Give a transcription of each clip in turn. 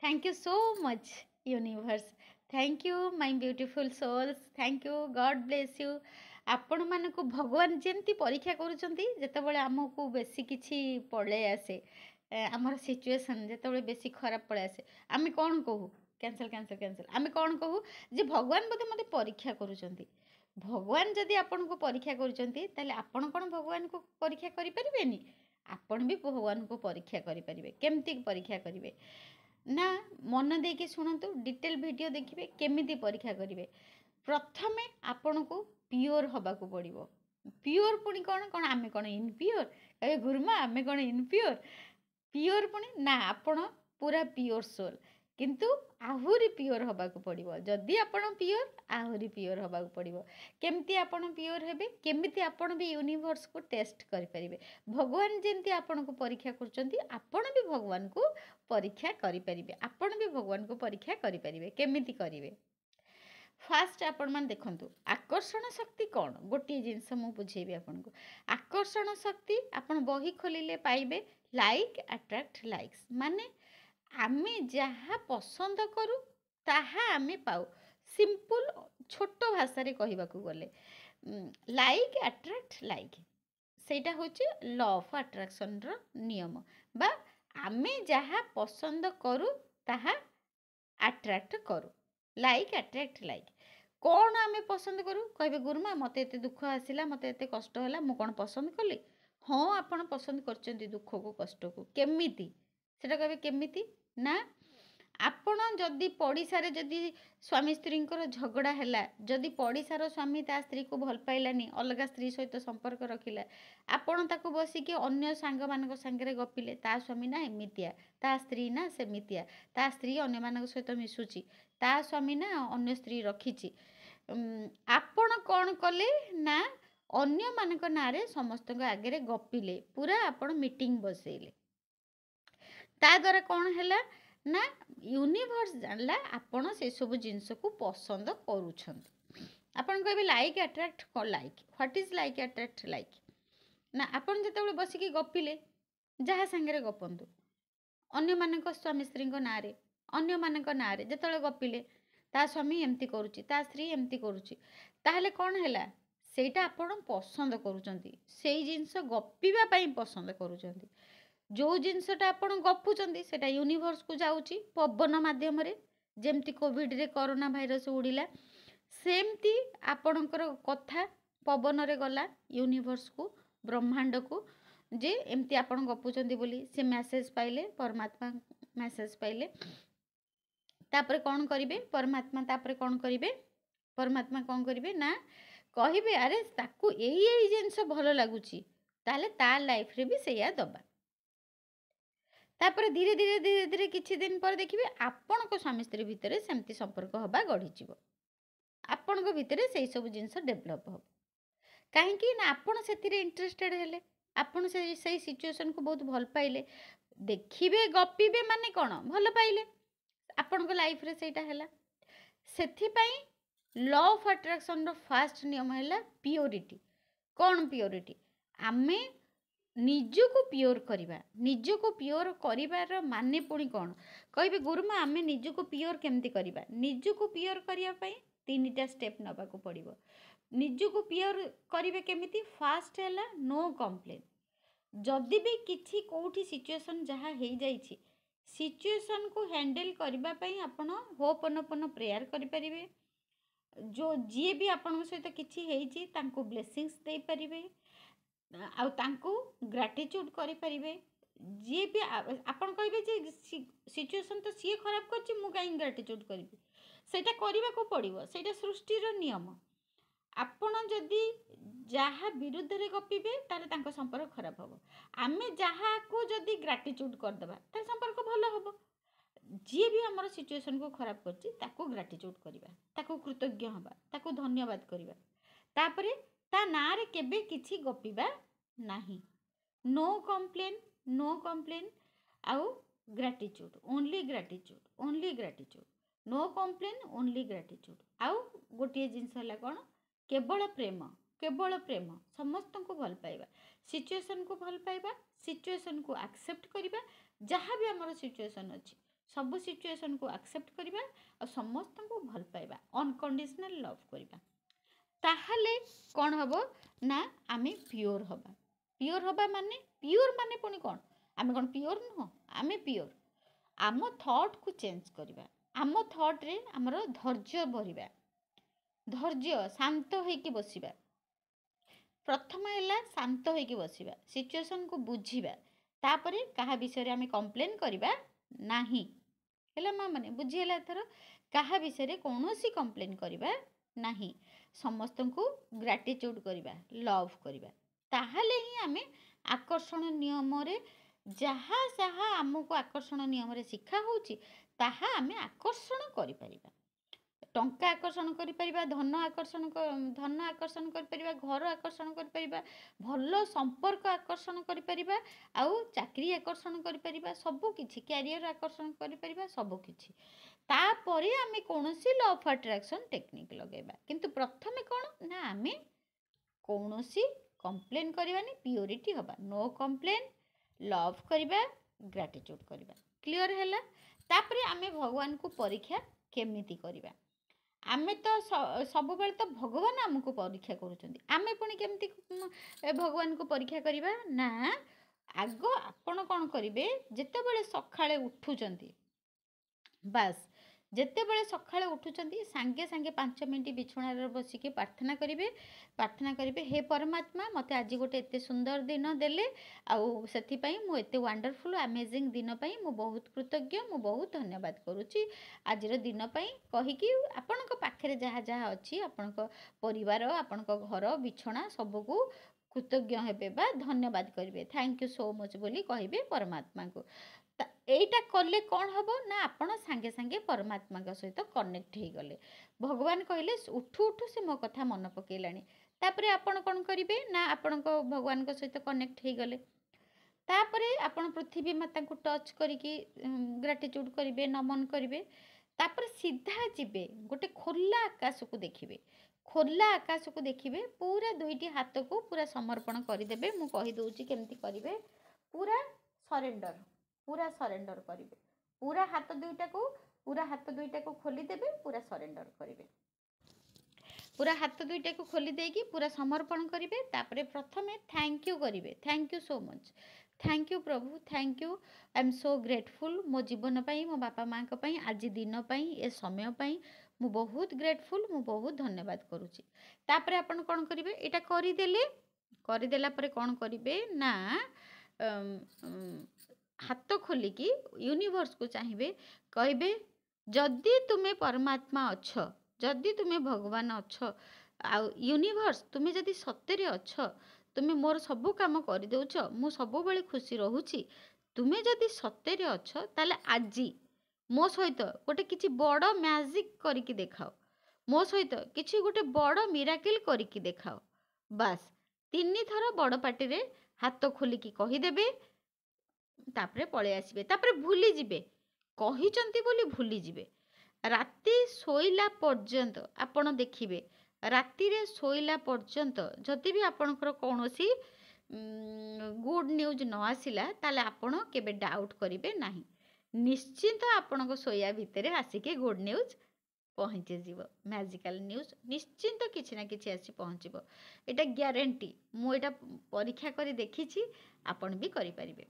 Thank you so much, universe. Thank you, my beautiful souls. Thank you, God bless you. ଆପଣ ମାନଙ୍କୁ ଭଗବାନ ଯେମିତି ପରୀକ୍ଷା କରୁଛନ୍ତି ଯେତେବେଳେ ଆମକୁ ବେଶୀ କିଛି ପଳେଇ ଆସେ ଆମର ସିଚୁଏସନ୍ ଯେତେବେଳେ ବେଶୀ ଖରାପ ପଳେଇ ଆସେ ଆମେ କ'ଣ କହୁ କ୍ୟାନସଲ୍ କ୍ୟାନସଲ୍ କ୍ୟାନସଲ୍ ଆମେ କ'ଣ କହୁ ଯେ ଭଗବାନ ବୋଧେ ମୋତେ ପରୀକ୍ଷା କରୁଛନ୍ତି। ଭଗବାନ ଯଦି ଆପଣଙ୍କୁ ପରୀକ୍ଷା କରୁଛନ୍ତି ତାହେଲେ ଆପଣ କ'ଣ ଭଗବାନଙ୍କୁ ପରୀକ୍ଷା କରିପାରିବେନି? ଆପଣ ବି ଭଗବାନଙ୍କୁ ପରୀକ୍ଷା କରିପାରିବେ। କେମିତି ପରୀକ୍ଷା କରିବେ ନା ମନ ଦେଇକି ଶୁଣନ୍ତୁ, ଡିଟେଲ ଭିଡ଼ିଓ ଦେଖିବେ କେମିତି ପରୀକ୍ଷା କରିବେ। ପ୍ରଥମେ ଆପଣଙ୍କୁ ପିଓର ହେବାକୁ ପଡ଼ିବ। ପିଓର ପୁଣି କ'ଣ କ'ଣ ଆମେ କ'ଣ ଇନପିଓର? କହିବେ ଗୁରୁମା ଆମେ କ'ଣ ଇନପିଓର? ପିଓର ପୁଣି ନା ଆପଣ ପୁରା ପିଓର ସୋଲ୍, କିନ୍ତୁ ଆହୁରି ପିଓର ହେବାକୁ ପଡ଼ିବ। ଯଦି ଆପଣ ପିଓର ଆହୁରି ପିଓର ହେବାକୁ ପଡ଼ିବ। କେମିତି ଆପଣ ପିଓର ହେବେ? କେମିତି ଆପଣ ବି ୟୁନିଭର୍ସକୁ ଟେଷ୍ଟ କରିପାରିବେ? ଭଗବାନ ଯେମିତି ଆପଣଙ୍କୁ ପରୀକ୍ଷା କରୁଛନ୍ତି ଆପଣ ବି ଭଗବାନଙ୍କୁ ପରୀକ୍ଷା କରିପାରିବେ। ଆପଣ ବି ଭଗବାନଙ୍କୁ ପରୀକ୍ଷା କରିପାରିବେ। କେମିତି କରିବେ? ଫାଷ୍ଟ ଆପଣମାନେ ଦେଖନ୍ତୁ ଆକର୍ଷଣ ଶକ୍ତି କ'ଣ? ଗୋଟିଏ ଜିନିଷ ମୁଁ ବୁଝେଇବି ଆପଣଙ୍କୁ। ଆକର୍ଷଣ ଶକ୍ତି ଆପଣ ବହି ଖୋଲିଲେ ପାଇବେ ଲାଇକ୍ ଆଟ୍ରାକ୍ଟ ଲାଇକ୍ସ, ମାନେ ଆମେ ଯାହା ପସନ୍ଦ କରୁ ତାହା ଆମେ ପାଉ। ସିମ୍ପଲ ଛୋଟ ଭାଷାରେ କହିବାକୁ ଗଲେ ଲାଇକ୍ ଆଟ୍ରାକ୍ଟ ଲାଇକ୍, ସେଇଟା ହେଉଛି ଲ ଅଫ୍ ଆଟ୍ରାକ୍ସନର ନିୟମ। ବା ଆମେ ଯାହା ପସନ୍ଦ କରୁ ତାହା ଆଟ୍ରାକ୍ଟ କରୁ। Like attract like. କ'ଣ ଆମେ ପସନ୍ଦ କରୁ? କହିବେ ଗୁରୁମା ମୋତେ ଏତେ ଦୁଃଖ ଆସିଲା, ମୋତେ ଏତେ କଷ୍ଟ ହେଲା, ମୁଁ କ'ଣ ପସନ୍ଦ କଲି? ହଁ ଆପଣ ପସନ୍ଦ କରିଛନ୍ତି ଦୁଃଖକୁ କଷ୍ଟକୁ। କେମିତି? ସେଟା କହିବେ କେମିତି ନା ଆପଣ ଯଦି ପଡ଼ିଶାରେ ଯଦି ସ୍ୱାମୀ ସ୍ତ୍ରୀଙ୍କର ଝଗଡ଼ା ହେଲା, ଯଦି ପଡ଼ିଶାର ସ୍ୱାମୀ ତା ସ୍ତ୍ରୀକୁ ଭଲ ପାଇଲାନି, ଅଲଗା ସ୍ତ୍ରୀ ସହିତ ସମ୍ପର୍କ ରଖିଲା, ଆପଣ ତାକୁ ବସିକି ଅନ୍ୟ ସାଙ୍ଗମାନଙ୍କ ସାଙ୍ଗରେ ଗପିଲେ ତା ସ୍ୱାମୀ ନା ଏମିତିଆ, ତା ସ୍ତ୍ରୀ ନା ସେମିତିଆ, ତା ସ୍ତ୍ରୀ ଅନ୍ୟମାନଙ୍କ ସହିତ ମିଶୁଛି, ତା ସ୍ୱାମୀ ନା ଅନ୍ୟ ସ୍ତ୍ରୀ ରଖିଛି। ଆପଣ କ'ଣ କଲେ ନା ଅନ୍ୟମାନଙ୍କ ନାଁରେ ସମସ୍ତଙ୍କ ଆଗରେ ଗପିଲେ, ପୁରା ଆପଣ ମିଟିଂ ବସେଇଲେ। ତା ଦ୍ୱାରା କ'ଣ ହେଲା ନା ୟୁନିଭର୍ସ ଜାଣିଲା ଆପଣ ସେସବୁ ଜିନିଷକୁ ପସନ୍ଦ କରୁଛନ୍ତି। ଆପଣ କହିବେ like attract like, what is like attract like? ନା ଆପଣ ଯେତେବେଳେ ବସିକି ଗପିଲେ, ଯାହା ସାଙ୍ଗରେ ଗପନ୍ତୁ ଅନ୍ୟମାନଙ୍କ ସ୍ୱାମୀ ସ୍ତ୍ରୀଙ୍କ ନାଁରେ, ଅନ୍ୟମାନଙ୍କ ନାଁରେ ଯେତେବେଳେ ଗପିଲେ ତା ସ୍ୱାମୀ ଏମିତି କରୁଛି, ତା ସ୍ତ୍ରୀ ଏମିତି କରୁଛି, ତାହେଲେ କ'ଣ ହେଲା? ସେଇଟା ଆପଣ ପସନ୍ଦ କରୁଛନ୍ତି, ସେଇ ଜିନିଷ ଗପିବା ପାଇଁ ପସନ୍ଦ କରୁଛନ୍ତି। ଯେଉଁ ଜିନିଷଟା ଆପଣ ଗପୁଛନ୍ତି ସେଇଟା ୟୁନିଭର୍ସକୁ ଯାଉଛି ପବନ ମାଧ୍ୟମରେ। ଯେମିତି କୋଭିଡ଼ରେ କରୋନା ଭାଇରସ୍ ଉଡ଼ିଲା, ସେମିତି ଆପଣଙ୍କର କଥା ପବନରେ ଗଲା ୟୁନିଭର୍ସକୁ, ବ୍ରହ୍ମାଣ୍ଡକୁ, ଯେ ଏମିତି ଆପଣ ଗପୁଛନ୍ତି ବୋଲି ସେ ମେସେଜ ପାଇଲେ, ପରମାତ୍ମା ମେସେଜ ପାଇଲେ। ତାପରେ କ'ଣ କରିବେ ପରମାତ୍ମା? ତାପରେ କ'ଣ କରିବେ ପରମାତ୍ମା? କ'ଣ କରିବେ ନା କହିବେ ଆରେ ତାକୁ ଏଇ ଜିନିଷ ଭଲ ଲାଗୁଛି, ତାହେଲେ ତା ଲାଇଫରେ ବି ସେଇଆ ଦେବା। ତାପରେ ଧୀରେ ଧୀରେ ଧୀରେ ଧୀରେ କିଛି ଦିନ ପରେ ଦେଖିବେ ଆପଣଙ୍କ ସ୍ୱାମୀ ସ୍ତ୍ରୀ ଭିତରେ ସେମିତି ସମ୍ପର୍କ ହେବା ଗଢ଼ିଯିବ। ଆପଣଙ୍କ ଭିତରେ ସେଇ ସବୁ ଜିନିଷ ଡେଭଲପ୍ ହେବ। କାହିଁକି ନା ଆପଣ ସେଥିରେ ଇଣ୍ଟରେଷ୍ଟେଡ୍ ହେଲେ, ଆପଣ ସେଇ ସିଚୁଏସନ୍କୁ ବହୁତ ଭଲ ପାଇଲେ। ଦେଖିବେ ଗପିବେ ମାନେ କ'ଣ? ଭଲ ପାଇଲେ, ଆପଣଙ୍କ ଲାଇଫରେ ସେଇଟା ହେଲା। ସେଥିପାଇଁ ଲ ଅଫ୍ ଆଟ୍ରାକ୍ସନର ଫାଷ୍ଟ ନିୟମ ହେଲା ପିଓରିଟି। କ'ଣ ପିଓରିଟି? ଆମେ ନିଜକୁ ପିଓର କରିବା। ନିଜକୁ ପିଓର କରିବାର ମାନେ ପୁଣି କ'ଣ? କହିବେ ଗୁରୁମା ଆମେ ନିଜକୁ ପିଓର କେମିତି କରିବା? ନିଜକୁ ପିଓର କରିବା ପାଇଁ 3ଟା ଷ୍ଟେପ୍ ନେବାକୁ ପଡ଼ିବ। ନିଜକୁ ପିଓର କରିବେ କେମିତି? ଫାଷ୍ଟ ହେଲା ନୋ କମ୍ପ୍ଲେନ୍। ଯଦି ବି କିଛି କେଉଁଠି ସିଚୁଏସନ୍ ଯାହା ହେଇଯାଇଛି, ସିଚୁଏସନ୍କୁ ହ୍ୟାଣ୍ଡେଲ୍ କରିବା ପାଇଁ ଆପଣ ହୋପନପନ ପ୍ରେୟାର କରିପାରିବେ। ଯିଏ ବି ଆପଣଙ୍କ ସହିତ କିଛି ହେଇଛି ତାଙ୍କୁ ବ୍ଲେସିଂସ୍ ଦେଇପାରିବେ, ଆଉ ତାଙ୍କୁ ଗ୍ରାଟିଚ୍ୟୁଡ୍ କରିପାରିବେ। ଯିଏ ବି ଆପଣ କହିବେ ଯେ ସିଚୁଏସନ୍ ତ ସିଏ ଖରାପ କରିଛି, ମୁଁ କାହିଁକି ଗ୍ରାଟିଚ୍ୟୁଡ୍ କରିବି? ସେଇଟା କରିବାକୁ ପଡ଼ିବ, ସେଇଟା ସୃଷ୍ଟିର ନିୟମ। ଆପଣ ଯଦି ଯାହା ବିରୁଦ୍ଧରେ ଗପିବେ ତାହେଲେ ତାଙ୍କ ସମ୍ପର୍କ ଖରାପ ହେବ। ଆମେ ଯାହାକୁ ଯଦି ଗ୍ରାଟିଚ୍ୟୁଡ୍ କରିଦେବା ତାହେଲେ ସମ୍ପର୍କ ଭଲ ହେବ। ଯିଏ ବି ଆମର ସିଚୁଏସନ୍କୁ ଖରାପ କରିଛି ତାକୁ ଗ୍ରାଟିଚ୍ୟୁଡ୍ କରିବା, ତାକୁ କୃତଜ୍ଞ ହେବା, ତାକୁ ଧନ୍ୟବାଦ କରିବା। ତାପରେ ତା ନାଁରେ କେବେ କିଛି ଗପିବା ନାହିଁ। ନୋ କମ୍ପ୍ଲେନ୍, ନୋ କମ୍ପ୍ଲେନ୍, ଆଉ gratitude, only gratitude, only gratitude. No complain, only gratitude. ଆଉ ଗୋଟିଏ ଜିନିଷ ହେଲା କ'ଣ? କେବଳ ପ୍ରେମ, କେବଳ ପ୍ରେମ। ସମସ୍ତଙ୍କୁ ଭଲ ପାଇବା, ସିଚୁଏସନ୍କୁ ଭଲ ପାଇବା, ସିଚୁଏସନ୍କୁ ଆକ୍ସେପ୍ଟ କରିବା। ଯାହା ବି ଆମର ସିଚୁଏସନ୍ ଅଛି ସବୁ ସିଚुଏସनକୁ ଆକ୍सेप्ଟ କରିବା ଆଉ ସମସ୍ତଙ୍କୁ ଭଲ ପାଇବା, ଅନକଣ୍ଡିସନାଲ ଲଭ୍ କରିବା। ତାହେଲେ କ'ଣ ହେବ ନା ଆମେ ପିଓର ହେବା। ପିଓର ହେବା ମାନେ ପିଓର ମାନେ ପୁଣି କ'ଣ? ଆମେ କ'ଣ ପିଓର ନୁହଁ? ଆମେ ପିଓର। ଆମ ଥଟ୍କୁ ଚେଞ୍ଜ କରିବା। ଆମ ଥଟ୍ରେ ଆମର ଧୈର୍ଯ୍ୟ ଭରିବା, ଧୈର୍ଯ୍ୟ, ଶାନ୍ତ ହେଇକି ବସିବା। ପ୍ରଥମ ହେଲା ଶାନ୍ତ ହେଇକି ବସିବା, ସିଚୁଏସନକୁ ବୁଝିବା। ତାପରେ କାହା ବିଷୟରେ ଆମେ କମ୍ପ୍ଲେନ୍ କରିବା ନାହିଁ। ହେଲା ମା ମାନେ ବୁଝିହେଲା ଏଥର? କାହା ବିଷୟରେ କୌଣସି କମ୍ପ୍ଲେନ୍ କରିବା ନାହିଁ। ସମସ୍ତଙ୍କୁ ଗ୍ରାଟିଚ୍ୟୁଡ୍ କରିବା, ଲଭ୍ କରିବା। ତାହେଲେ ହିଁ ଆମେ ଆକର୍ଷଣ ନିୟମରେ ଯାହା ଯାହା ଆମକୁ ଆକର୍ଷଣ ନିୟମରେ ଶିଖା ହେଉଛି ତାହା ଆମେ ଆକର୍ଷଣ କରିପାରିବା। ଟଙ୍କା ଆକର୍ଷଣ କରିପାରିବା, ଧନ ଆକର୍ଷଣ କରିପାରିବା, ଘର ଆକର୍ଷଣ କରିପାରିବା, ଭଲ ସମ୍ପର୍କ ଆକର୍ଷଣ କରିପାରିବା, ଆଉ ଚାକିରି ଆକର୍ଷଣ କରିପାରିବା, ସବୁକିଛି, କ୍ୟାରିୟର ଆକର୍ଷଣ କରିପାରିବା, ସବୁକିଛି। ତାପରେ ଆମେ କୌଣସି ଲ ଅଫ୍ ଆଟ୍ରାକ୍ସନ୍ ଟେକ୍ନିକ୍ ଲଗାଇବା। କିନ୍ତୁ ପ୍ରଥମେ କ'ଣ ନା ଆମେ କୌଣସି କମ୍ପ୍ଲେନ୍ କରିବାନି, ପିଓରିଟି ହେବା, ନୋ କମ୍ପ୍ଲେନ୍, ଲଭ୍ କରିବା, ଗ୍ରାଟିଚ୍ୟୁଡ୍ କରିବା। କ୍ଲିଅର୍ ହେଲା? ତାପରେ ଆମେ ଭଗବାନଙ୍କୁ ପରୀକ୍ଷା କେମିତି କରିବା? ଆମେ ତ ସବୁବେଳେ ତ ଭଗବାନ ଆମକୁ ପରୀକ୍ଷା କରୁଛନ୍ତି, ଆମେ ପୁଣି କେମିତି ଭଗବାନଙ୍କୁ ପରୀକ୍ଷା କରିବା? ନା ଆଗ ଆପଣ କ'ଣ କରିବେ, ଯେତେବେଳେ ସକାଳେ ଉଠୁଛନ୍ତି, ବାସ୍ ଯେତେବେଳେ ସକାଳେ ଉଠୁଛନ୍ତି ସାଙ୍ଗେ ସାଙ୍ଗେ 5 ମିନିଟ୍ ବିଛଣାରେ ବସିକି ପ୍ରାର୍ଥନା କରିବେ, ହେ ପରମାତ୍ମା ମୋତେ ଆଜି ଗୋଟେ ଏତେ ସୁନ୍ଦର ଦିନ ଦେଲେ, ଆଉ ସେଥିପାଇଁ ମୁଁ ଏତେ ୱାଣ୍ଡରଫୁଲ୍ ଆମେଜିଂ ଦିନ ପାଇଁ ମୁଁ ବହୁତ କୃତଜ୍ଞ, ମୁଁ ବହୁତ ଧନ୍ୟବାଦ କରୁଛି ଆଜିର ଦିନ ପାଇଁ କହିକି ଆପଣଙ୍କ ପାଖରେ ଯାହା ଯାହା ଅଛି, ଆପଣଙ୍କ ପରିବାର, ଆପଣଙ୍କ ଘର, ବିଛଣା ସବୁକୁ କୃତଜ୍ଞ ହେବେ ବା ଧନ୍ୟବାଦ କରିବେ, ଥ୍ୟାଙ୍କ ୟୁ ସୋ ମଚ୍ ବୋଲି କହିବେ ପରମାତ୍ମାଙ୍କୁ। এইটা କଲେ କ'ଣ ହେବ ନା ଆପଣ ସାଙ୍ଗେ ସାଙ୍ଗେ ପରମାତ୍ମାଙ୍କ ସହିତ କନେକ୍ଟ ହେଇଗଲେ। ଭଗବାନ କହିଲେ ଉଠୁ ଉଠୁ ସେ ମୋ କଥା ମନେ ପକେଇଲାଣି। ତାପରେ ଆପଣ କ'ଣ କରିବେ ନା ଆପଣଙ୍କ ଭଗବାନଙ୍କ ସହିତ କନେକ୍ଟ ହେଇଗଲେ। ତାପରେ ଆପଣ ପୃଥିବୀ ମାତାଙ୍କୁ ଟଚ୍ କରିକି ଗ୍ରାଟିଚ୍ୟୁଡ୍ କରିବେ, ନମନ କରିବେ। ତାପରେ ସିଧା ଯିବେ ଗୋଟେ ଖୋଲା ଆକାଶକୁ ଦେଖିବେ। ଖୋଲା ଆକାଶକୁ ଦେଖିବେ, ପୁରା ଦୁଇଟି ହାତକୁ ପୁରା ସମର୍ପଣ କରିଦେବେ। ମୁଁ କହିଦେଉଛି କେମିତି କରିବେ। ପୁରା ସରେଣ୍ଡର କରିବେ। ପୁରା ହାତ ଦୁଇଟାକୁ ଖୋଲିଦେବେ, ପୁରା ସରେଣ୍ଡର କରିବେ। ପୁରା ହାତ ଦୁଇଟାକୁ ଖୋଲି ଦେଇକି ପୁରା ସମର୍ପଣ କରିବେ। ତାପରେ ପ୍ରଥମେ ଥ୍ୟାଙ୍କ ୟୁ କରିବେ, thank you so much, thank you ପ୍ରଭୁ, thank you, I am so grateful. ମୋ ଜୀବନ ପାଇଁ, ମୋ ବାପା ମାଆଙ୍କ ପାଇଁ, ଆଜି ଦିନ ପାଇଁ, ଏ ସମୟ ପାଇଁ ମୁଁ ବହୁତ ଗ୍ରେଟଫୁଲ୍, ମୁଁ ବହୁତ ଧନ୍ୟବାଦ କରୁଛି। ତାପରେ ଆପଣ କ'ଣ କରିବେ, ଏଇଟା କରିଦେଲା ପରେ କ'ଣ କରିବେ ନା ହାତ ଖୋଲିକି ୟୁନିଭର୍ସକୁ ଚାହିଁବେ, କହିବେ ଯଦି ତୁମେ ପରମାତ୍ମା ଅଛ, ଯଦି ତୁମେ ଭଗବାନ ଅଛ, ଆଉ ୟୁନିଭର୍ସ ତୁମେ ଯଦି ସତରେ ଅଛ, ତୁମେ ମୋର ସବୁ କାମ କରିଦେଉଛ, ମୁଁ ସବୁବେଳେ ଖୁସି ରହୁଛି, ତୁମେ ଯଦି ସତରେ ଅଛ ତାହେଲେ ଆଜି ମୋ ସହିତ ଗୋଟେ କିଛି ବଡ଼ ମ୍ୟାଜିକ୍ କରିକି ଦେଖାଅ, ମୋ ସହିତ କିଛି ଗୋଟେ ବଡ଼ ମିରାକିଲ୍ କରିକି ଦେଖାଅ। ବାସ୍ 3 ଥର ବଡ଼ ପାଟିରେ ହାତ ଖୋଲିକି କହିଦେବେ। ତାପରେ ପଳେଇ ଆସିବେ। ତାପରେ ଭୁଲିଯିବେ, କହିଛନ୍ତି ବୋଲି ଭୁଲିଯିବେ। ରାତି ଶୋଇଲା ପର୍ଯ୍ୟନ୍ତ ଆପଣ ଦେଖିବେ, ରାତିରେ ଶୋଇଲା ପର୍ଯ୍ୟନ୍ତ ଯଦି ବି ଆପଣଙ୍କର କୌଣସି ଗୁଡ୍ ନ୍ୟୁଜ୍ ନ ଆସିଲା ତାହେଲେ ଆପଣ କେବେ ଡାଉଟ୍ କରିବେ ନାହିଁ। ନିଶ୍ଚିନ୍ତ ଆପଣଙ୍କ ଶୋଇବା ଭିତରେ ଆସିକି ଗୁଡ୍ ନ୍ୟୁଜ୍ ପହଞ୍ଚିଯିବ। ମ୍ୟାଜିକାଲ ନ୍ୟୁଜ୍ ନିଶ୍ଚିନ୍ତ କିଛି ନା କିଛି ଆସି ପହଞ୍ଚିବ। ଏଇଟା ଗ୍ୟାରେଣ୍ଟି, ମୁଁ ଏଇଟା ପରୀକ୍ଷା କରି ଦେଖିଛି, ଆପଣ ବି କରିପାରିବେ।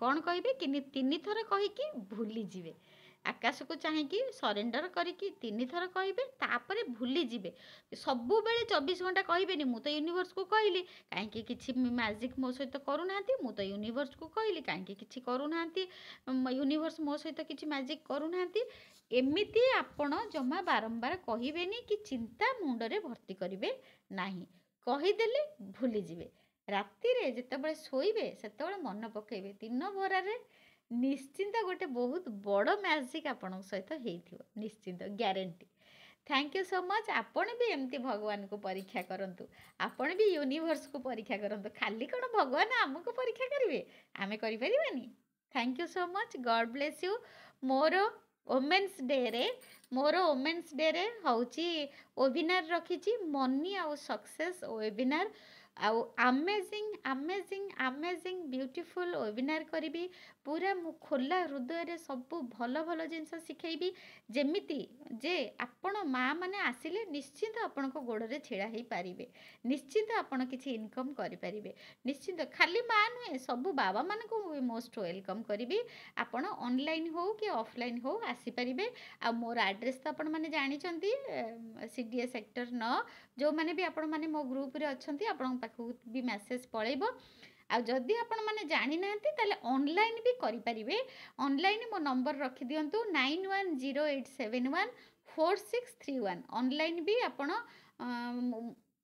କ'ଣ କହିବେ କି 3 ଥର କହିକି ଭୁଲିଯିବେ। ଆକାଶକୁ ଚାହିଁକି ସରେଣ୍ଡର କରିକି 3 ଥର କହିବେ, ତାପରେ ଭୁଲିଯିବେ। ସବୁବେଳେ 24 ଘଣ୍ଟା କହିବେନି ମୁଁ ତ ୟୁନିଭର୍ସକୁ କହିଲି କାହିଁକି କିଛି ମ୍ୟାଜିକ୍ ମୋ ସହିତ କରୁନାହାନ୍ତି, ମୁଁ ତ ୟୁନିଭର୍ସକୁ କହିଲି କାହିଁକି କିଛି କରୁନାହାନ୍ତି, ୟୁନିଭର୍ସ ମୋ ସହିତ କିଛି ମ୍ୟାଜିକ୍ କରୁନାହାନ୍ତି। ଏମିତି ଆପଣ ଜମା ବାରମ୍ବାର କହିବେନି କି ଚିନ୍ତା ମୁଣ୍ଡରେ ଭର୍ତ୍ତି କରିବେ ନାହିଁ। କହିଦେଲେ ଭୁଲିଯିବେ। ରାତିରେ ଯେତେବେଳେ ଶୋଇବେ ସେତେବେଳେ ମନେ ପକାଇବେ, ଦିନ ଭରାରେ ନିଶ୍ଚିନ୍ତ ଗୋଟେ ବହୁତ ବଡ଼ ମ୍ୟାଜିକ୍ ଆପଣଙ୍କ ସହିତ ହେଇଥିବ, ନିଶ୍ଚିନ୍ତ guarantee. Thank you so much. ଆପଣ ବି ଏମିତି ଭଗବାନଙ୍କୁ ପରୀକ୍ଷା କରନ୍ତୁ, ଆପଣ ବି ୟୁନିଭର୍ସକୁ ପରୀକ୍ଷା କରନ୍ତୁ। ଖାଲି କ'ଣ ଭଗବାନ ଆମକୁ ପରୀକ୍ଷା କରିବେ, ଆମେ କରିପାରିବାନି? Thank you so much, God bless you. ମୋର ଓମେନ୍ସ ଡେରେ ହେଉଛି ୱେବିନାର ରଖିଛି, ମନି ଆଉ ସକ୍ସେସ୍ ୱେବିନାର। ଆଉ ଆମେଜିଂ ବ୍ୟୁଟିଫୁଲ୍ ୱେବିନାର କରିବି। पूरा मु खोला हृदय सब भल भल जिनस शिखेबी जेमिति जे आपण माँ मैंने आसिले निश्चिंत आपण गोड़े छिड़ा हो पारे निश्चिंत आपण किसी इनकम करें निश्चिंत खाली माँ नुहे सब बाबा मान को मोस्ट वेलकम करी आपण ऑनलाइन हो कि ऑफलाइन हो आसीपारे आ मोर एड्रेस तो आपण मैंने जानते CDA सेक्टर 9 जो मैंने भी आपण मैंने मो ग्रुप रे अच्छंती आपण पाखु भी मैसेज पळेबो आ जदि आपण मैंने जानी नांती ताले ऑनलाइन भी करि परिबे ऑनलाइन मो नंबर रखि दियंतु 9108714631 ऑनलाइन भी आपण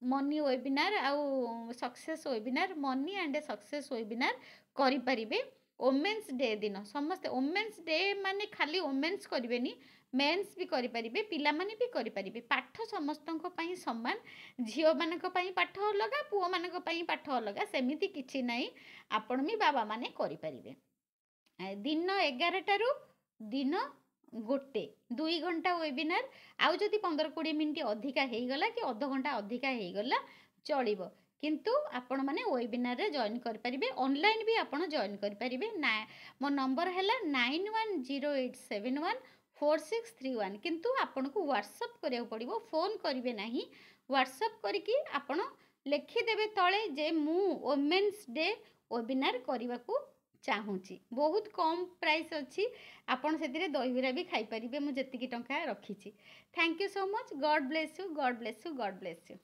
मनी वेबिनार आउ success webinar money and success webinar करि परिबे वोमेन्स डे दिन समस्त वोमेन्स डे माने खाली वोमेन्स करिवेनी मेन्स भी करि परिबे पिला माने भी करि परिबे पाठ समस्तनक पई समान झियो मानक पई पाठ अलगा पुओ मानक पई पाठ अलगा सेमिति किछि नाही आपण भी बाबा माने करि परिबे दिन 11 टारू दिन 2 घंटा वेबिनार आउ जदि 15-20 मिनिट अधिका हेगला कि अध घंटा अधिका हेगला चलिबो किंतु आपण माने वेबिनार रे जॉइन कर परिबे ऑनलाइन भी आपण जॉइन कर परिबे ना मो नंबर हैला 9108714631 किंतु आपण को व्हाट्सएप करिया पड़िबो फोन करिवे नाही व्हाट्सएप करिकि आपण लिखि देबे तळे जे मु वोमेन्स डे वेबिनार करबा को चाहूँगी बहुत कम प्राइस अच्छी आपण से दहीबरा भी खाई पारे मुझे टंका रखी thank you so much God bless you God bless you God bless you